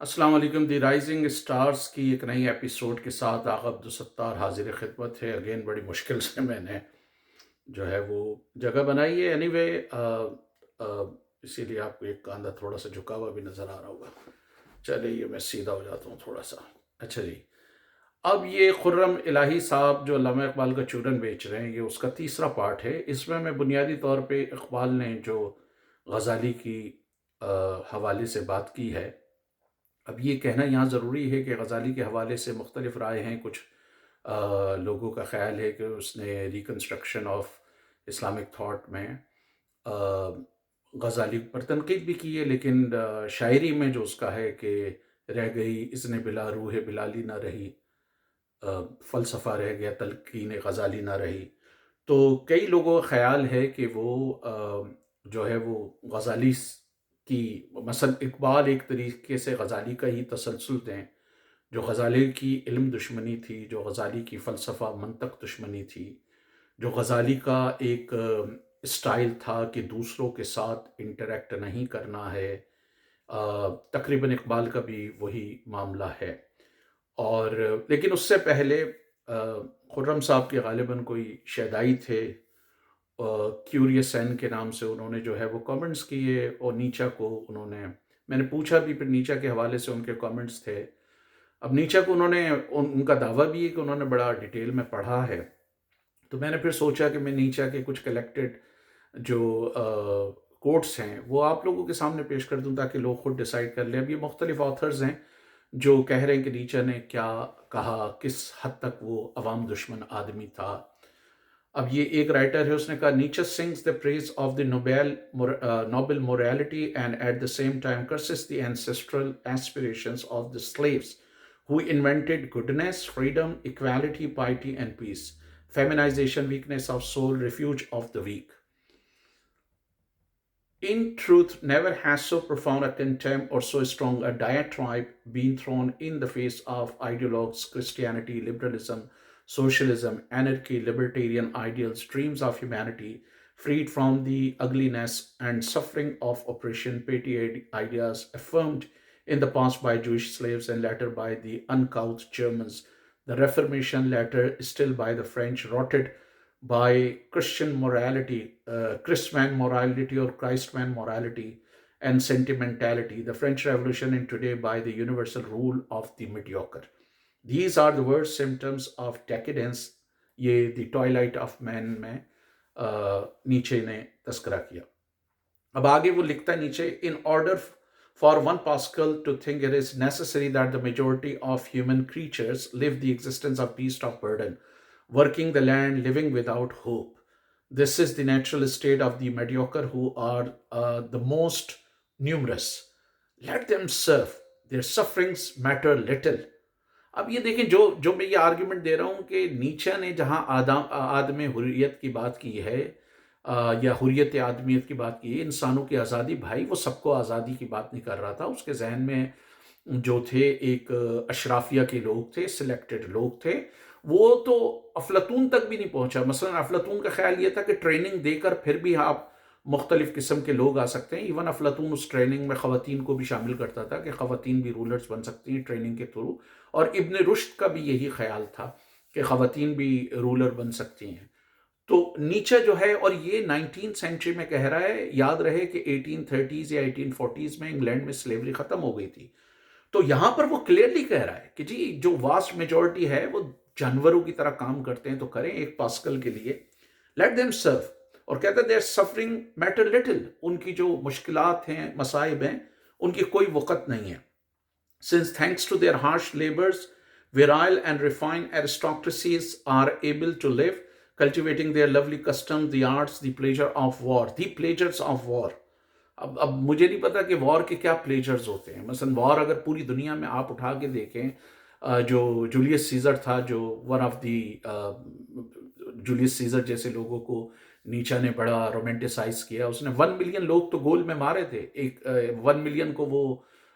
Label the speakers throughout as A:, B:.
A: अस्सलाम वालेकुम। दी rising stars की एक नई एपिसोड के साथ आगा अब्दुलसत्तार हाजिर खिदमत है। अगेन बड़ी मुश्किल से मैंने जो है वो जगह बनाई है। एनीवे इसीलिए आपको एक कांधा थोड़ा सा झुका हुआ भी नज़र आ रहा होगा। चलिए मैं सीधा हो जाता हूँ थोड़ा सा। अच्छा जी, अब ये खुर्रम इलाही साहब जो अल्लामा इकबाल का चूरन बेच रहे हैं, ये उसका तीसरा पार्ट है। इसमें मैं बुनियादी तौर पे इकबाल ने जो गज़ाली की हवाले से बात की है। अब ये कहना यहाँ ज़रूरी है कि गज़ाली के हवाले से मुख्तलिफ़ राय हैं। कुछ लोगों का ख़्याल है कि उसने रिकन्स्ट्रक्शन ऑफ इस्लामिक थॉट में गज़ाली पर तनकीद भी की है, लेकिन शायरी में जो उसका है कि रह गई इसने बिला रूह बिलाली ना रही, फ़लसफ़ा रह गया तलक़ीन गज़ाली ना रही। तो कई लोगों का ख़्याल है कि वो जो है वो गज़ाली की मसलन इकबाल एक तरीके से गज़ाली का ही तसलसल दें। जो गज़ाली की इल्म दुश्मनी थी, जो गज़ाली की फ़लसफ़ा मंतक दुश्मनी थी, जो गज़ाली का एक स्टाइल था कि दूसरों के साथ इंटरैक्ट नहीं करना है, तकरीबन इकबाल का भी वही मामला है। और लेकिन उससे पहले खुर्रम साहब के ग़ालिबन कोई शहदाई थे, क्यूरियस एन के नाम से, उन्होंने जो है वो कमेंट्स किए और नीचा को उन्होंने, मैंने पूछा भी, फिर नीचा के हवाले से उनके कमेंट्स थे। अब नीचा को उनका दावा भी है कि उन्होंने बड़ा डिटेल में पढ़ा है। तो मैंने फिर सोचा कि मैं नीचा के कुछ कलेक्टेड जो कोट्स हैं वो आप लोगों के सामने पेश कर दूं ताकि लोग खुद डिसाइड कर लें। अब ये मुख्तलिफ ऑथर्स हैं जो कह रहे हैं कि नीचा ने क्या कहा, किस हद तक वो अवाम दुश्मन आदमी था। अब ये एक राइटर है, उसने कहा नीचे sings the praise of the noble morality and at the same time curses the ancestral aspirations of the slaves who invented goodness, freedom, equality, piety, and peace. Feminization, weakness of soul, refuge of the weak. In truth, never has so profound a contempt or so strong a diatribe been thrown in the face of ideologues, Christianity, liberalism, socialism, anarchy, libertarian ideals, dreams of humanity, freed from the ugliness and suffering of oppression, petty ideas affirmed in the past by Jewish slaves and later by the uncouth Germans, the Reformation, later still by the French, rotted by Christian morality, Christman morality or Christman morality and sentimentality, the French Revolution, and today by the universal rule of the mediocre. These are the worst symptoms of decadence. ये the Twilight of man में नीचे ने तस्करा किया। अब आगे वो लिखता है नीचे, in order for one Pascal to think it is necessary that the majority of human creatures live the existence of beast of burden, working the land, living without hope. This is the natural state of the mediocre who are the most numerous. Let them serve. Their sufferings matter little. अब ये देखें, जो जो मैं ये argument दे रहा हूँ कि नीचे ने जहाँ आदम हुर्रियत की बात की है, या हुर्रियत आदमियत की बात की है, इंसानों की आज़ादी, भाई वो सबको आज़ादी की बात नहीं कर रहा था। उसके जहन में जो थे एक अशराफिया के लोग थे, सिलेक्टेड लोग थे। वो तो अफलातून तक भी नहीं पहुंचा। मसलन अफलातून का ख्याल ये था कि ट्रेनिंग देकर फिर भी आप मुख्तलिफ किस्म के लोग आ सकते हैं। इवन अफलातून उस ट्रेनिंग में ख़वातीन को भी शामिल करता था कि ख़वातीन भी रूलर्स बन सकती हैं ट्रेनिंग के थ्रू। और इब्न रुश्द का भी यही ख्याल था कि ख़वातीन भी रूलर बन सकती हैं। तो नीचे जो है, और ये 19th सेंचुरी में कह रहा है, याद रहे कि 1830s या 1840s में इंग्लैंड में स्लेवरी ख़त्म हो गई थी। तो यहां पर वो क्लियरली कह रहा है कि जी जो वास्ट मेजोरिटी है वो जानवरों की तरह काम करते हैं, तो करें एक पास्कल के लिए, लेट देम सर्व। और कहते हैं देयर सफरिंग मैटर लिटिल, उनकी जो मुश्किलात हैं, मसाइब हैं, उनकी कोई वक़्त नहीं है। Since thanks to their harsh labors, virile and refined aristocracies are able to live, cultivating their lovely customs, the arts, the pleasure of war, the pleasures of war. अब मुझे नहीं पता कि वॉर के क्या प्लेजर्स होते हैं। मसलन वॉर अगर पूरी दुनिया में आप उठा के देखें, जो जूलियस सीजर था, जो one of the Julius Caesar जैसे लोगों को नीचा ने बड़ा रोमांटिसाइज किया। उसने 1 मिलियन लोग तो गोल में मारे थे। एक 1 मिलियन को वो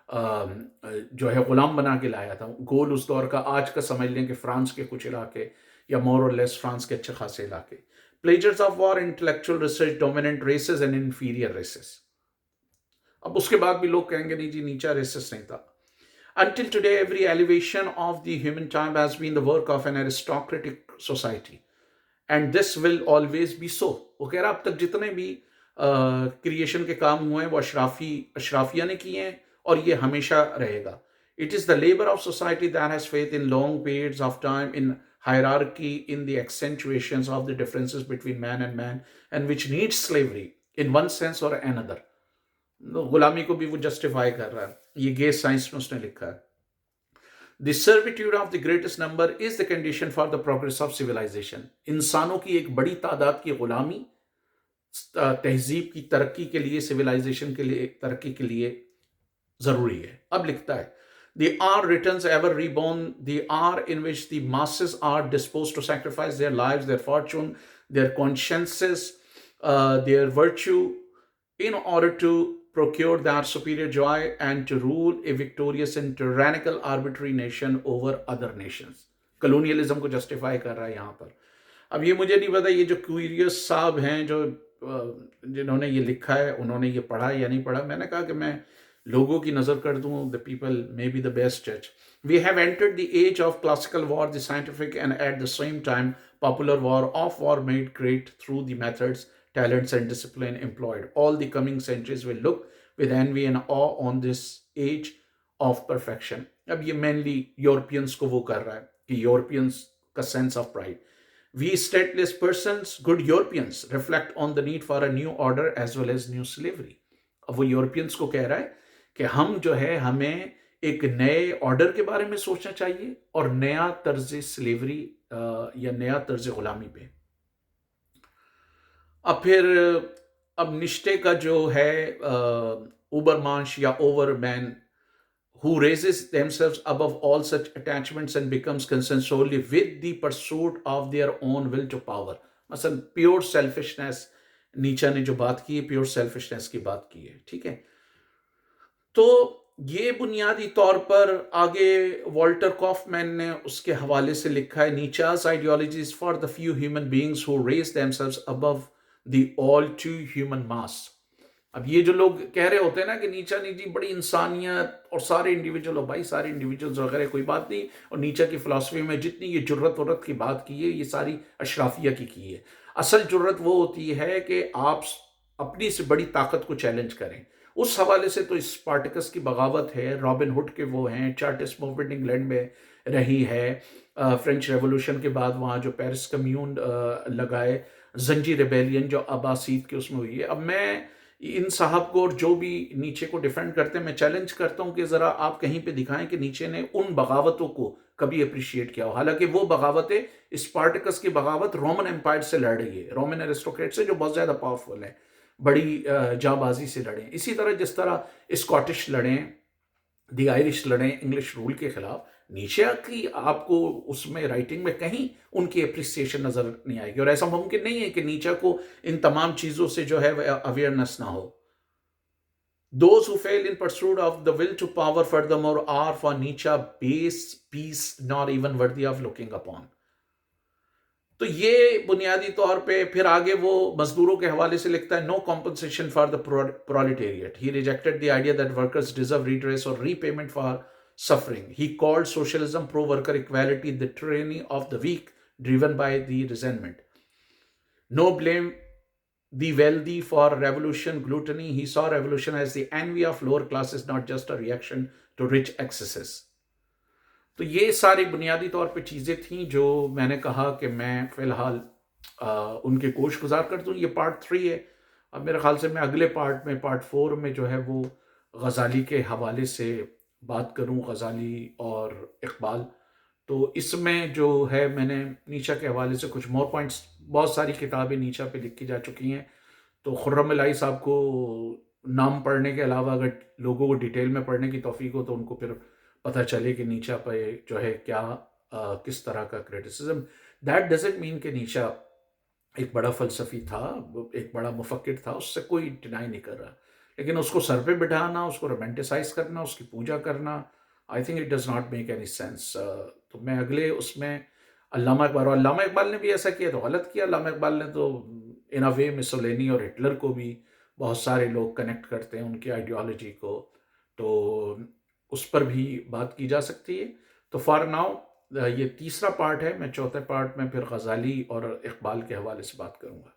A: जो है गुलाम बना के लाया था। गोल उस दौर का, आज का समझ लें कि फ्रांस के कुछ इलाके या मोर और लेस फ्रांस के अच्छे खासे इलाके। Pleasures of war, intellectual research, dominant races and inferior races. अब उसके बाद भी लोग कहेंगे नहीं जी नीचा रेसिस्ट नहीं था। Until today, every elevation of the human time has been the work of an aristocratic society. And this will always be so. वो कह रहा अब तक जितने भी क्रिएशन के काम हुए हैं वो अशराफिया ने किए हैं और ये हमेशा रहेगा. It is the labour of society that has faith in long periods of time in hierarchy, in the accentuations of the differences between man and man, and which needs slavery in one sense or another. गुलामी को भी वो justify कर रहा है. ये guess science में उसने लिखा है. The servitude of the greatest number is the condition for the progress of civilization. इंसानों की एक बड़ी तादाद की गुलामी तहजीब की तरक्की के लिए, सिविलाइजेशन के लिए, तरक्की के लिए जरूरी है. अब लिखता है, the hour returns ever reborn, the hour in which the masses are disposed to sacrifice their lives, their fortune, their consciences, their virtue in order to procure that superior joy and to rule a victorious and tyrannical arbitrary nation over other nations. Colonialism को justify कर रहा है यहाँ पर. अब ये मुझे नहीं पता ये जो क्यूरियस साहब हैं जो जिन्होंने ये लिखा है उन्होंने ये पढ़ा या नहीं पढ़ा. मैंने कहा कि मैं लोगों की नज़र कर दूँ. The people may be the best जज. We have entered the age of classical war, the scientific and at the same time popular war, of war made great through the methods, talents and discipline employed. All the coming centuries will look with envy and awe on this age of perfection. अब ये mainly Europeans को वो कर रहा है कि Europeans का sense of pride. We stateless persons, good Europeans, reflect on the need for a new order as well as new slavery. अब वो यूरोपियंस को कह रहा है कि हम जो है हमें एक नए ऑर्डर के बारे में सोचना चाहिए और नया तर्ज स्लेवरी या नया तर्ज गुलामी पे. अब फिर अब निश्ते का जो है उबरमांश या ओवरमैन who raises themselves above all such attachments and becomes concerned solely with the pursuit of their own will to power. मसलन प्योर सेल्फिशनेस, नीचा ने जो बात की है प्योर सेल्फिशनेस की बात की है. ठीक है, तो ये बुनियादी तौर पर आगे वॉल्टर कॉफमैन ने उसके हवाले से लिखा है, नीचा's ideology is for the few human beings who raise themselves above the all too human mass. अब ये जो लोग कह रहे होते हैं ना कि नीचा जी बड़ी इंसानियत और सारे इंडिविजुअल, और भाई सारे इंडिविजुअल्स वगैरह कोई बात नहीं, और नीचा की फिलॉसफी में जितनी ये जुर्रत वरत की बात की है ये सारी अशराफिया की है. असल जुर्रत वो होती है कि आप अपनी से बड़ी ताकत को चैलेंज करें. उस हवाले से तो स्पार्टकस की बगावत है, रॉबिन हुड के वो हैं, चार्टिस्ट मूवमेंट इंग्लैंड में रही है, फ्रेंच रेवोल्यूशन के बाद वहाँ जो पेरिस कम्यून लगाए, जंजी रिबेलियन जो अब्बासीद के उसमें हुई है. अब मैं इन साहब को और जो भी नीचे को डिफेंड करते हैं मैं चैलेंज करता हूं कि ज़रा आप कहीं पे दिखाएं कि नीचे ने उन बगावतों को कभी अप्रिशिएट किया हो. हालांकि वो बगावतें, स्पार्टकस की बगावत रोमन एम्पायर से लड़ रही है, रोमन एरिस्टोक्रेट से जो बहुत ज़्यादा पावरफुल है, बड़ी जाबाजी से लड़े. इसी तरह जिस तरह स्कॉटिश लड़े, दी आयरिश लड़े इंग्लिश रूल के खिलाफ, नीचे की आपको उसमें राइटिंग में कहीं उनकी अप्रिसिएशन नजर नहीं आएगी. और ऐसा मुमकिन नहीं है कि नीचे को इन तमाम चीजों से जो है अवेयरनेस ना हो. Those who fail in pursuit of the will to power furthermore are for Nietzsche base, peace, not even worthy of looking upon. तो ये बुनियादी तौर पे फिर आगे वो मजदूरों के हवाले से लिखता है, no compensation for the proletariat. He rejected the idea that workers deserve redress or repayment for suffering. He called socialism pro-worker equality the tyranny of the weak driven by the resentment. No blame the wealthy for revolution gluttony. He saw revolution as the envy of lower classes, not just a reaction to rich excesses. तो ये सारी बुनियादी तौर पे चीज़ें थीं जो मैंने कहा कि मैं फ़िलहाल उनके कोश गुजार कर दूँ. ये पार्ट 3 है. अब मेरे ख्याल से मैं अगले पार्ट में, पार्ट 4 में जो है वो गज़ाली के हवाले से बात करूँ, गज़ाली और इकबाल. तो इसमें जो है मैंने नीचा के हवाले से कुछ मोर पॉइंट्स, बहुत सारी किताबें नीचा पे लिखी जा चुकी हैं. तो खुर्रम इलाही साहब को नाम पढ़ने के अलावा अगर लोगों को डिटेल में पढ़ने की तौफीक हो तो उनको फिर पता चले कि नीचा पे जो है क्या किस तरह का क्रिटिसिज्म. दैट डजंट मीन कि नीचा एक बड़ा फ़लसफ़ी था, एक बड़ा मुफ़क्किर था, उससे कोई डिनाई नहीं कर रहा. लेकिन उसको सर पे बिठाना, उसको रोमांटिसाइज करना, उसकी पूजा करना, I think it does not make any sense. तो मैं अगले उसमें अल्लामा इकबाल ने भी ऐसा किया तो गलत किया. अल्लामा इकबाल ने तो इन अ वे मुसोलिनी और हिटलर को भी बहुत सारे लोग कनेक्ट करते हैं उनकी आइडियोलॉजी को. तो اس پر بھی بات کی جا سکتی ہے. تو فار ناؤ یہ تیسرا پارٹ ہے. میں چوتھے پارٹ میں پھر غزالی اور اقبال کے حوالے سے بات کروں گا.